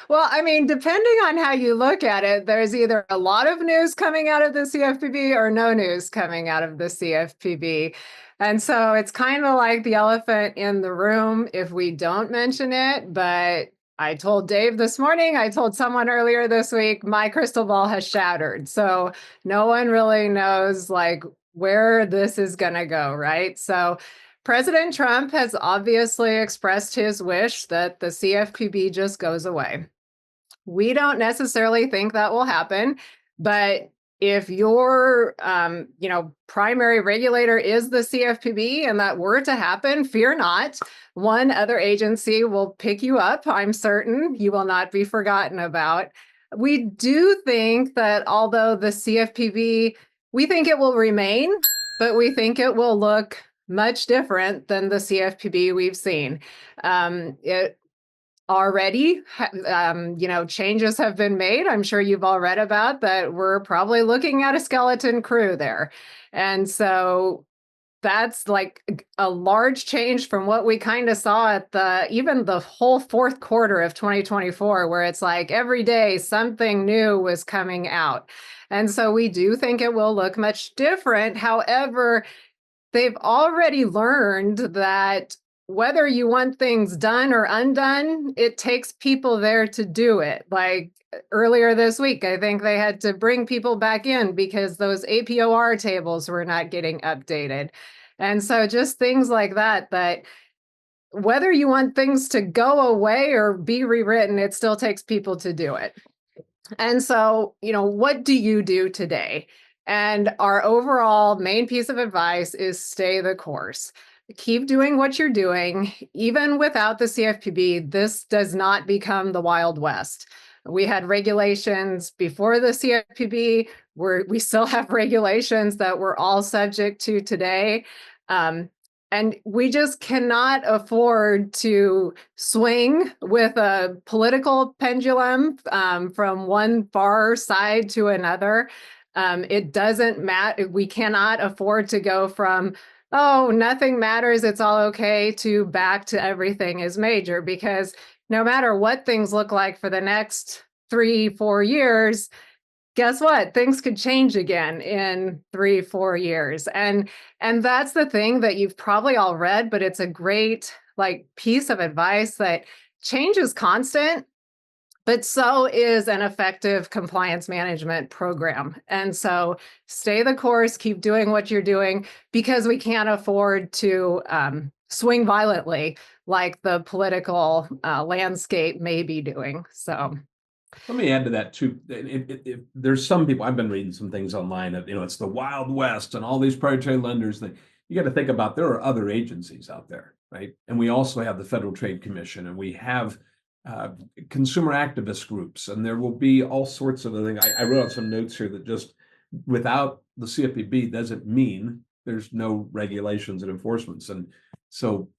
Well, I mean, depending on how you look at it, there's either a lot of news coming out of the CFPB or no news coming out of the CFPB. And so it's kind of like the elephant in the room if we don't mention it. But I told Dave this morning, I told someone earlier this week, my crystal ball has shattered. So no one really knows like where this is going to go, right? So President Trump has obviously expressed his wish that the CFPB just goes away. We don't necessarily think that will happen, but if your primary regulator is the CFPB and that were to happen, fear not. One other agency will pick you up. I'm certain you will not be forgotten about. We do think that although the CFPB, we think it will remain, but we think it will look much different than the CFPB we've seen. It already, changes have been made. I'm sure you've all read about that. We're probably looking at a skeleton crew there. And so that's like a large change from what we kind of saw at even the whole fourth quarter of 2024, where it's like every day something new was coming out. And so we do think it will look much different. However, they've already learned that whether you want things done or undone, it takes people there to do it. Like earlier this week, I think they had to bring people back in because those APOR tables were not getting updated. And so just things like that, that whether you want things to go away or be rewritten, it still takes people to do it. And so, what do you do today? And our overall main piece of advice is stay the course. Keep doing what you're doing. Even without the CFPB, this does not become the Wild West. We had regulations before the CFPB, we still have regulations that we're all subject to today. And we just cannot afford to swing with a political pendulum from one far side to another. It doesn't matter. We cannot afford to go from, oh, nothing matters, it's all okay, to back to everything is major, because no matter what things look like for the next 3-4 years, guess what? Things could change again in 3-4 years. And that's the thing that you've probably all read, but it's a great piece of advice that change is constant, but so is an effective compliance management program. And so stay the course, keep doing what you're doing, because we can't afford to swing violently like the political landscape may be doing. So let me add to that too. There's some people, I've been reading some things online of, it's the Wild West and all these predatory lenders that you got to think about. There are other agencies out there, right? And we also have the Federal Trade Commission, and we have consumer activist groups, and there will be all sorts of other things. I wrote out some notes here that just without the CFPB doesn't mean there's no regulations and enforcements. And so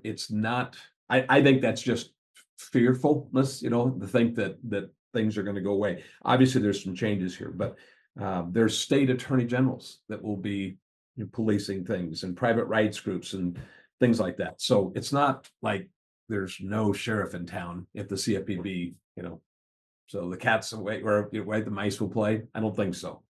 it's not, I think that's just fearfulness, to think that things are going to go away. Obviously, there's some changes here, but there's state attorney generals that will be policing things, and private rights groups and things like that. So it's not like there's no sheriff in town if the CFPB, so the cat's away, or where the mice will play. I don't think so.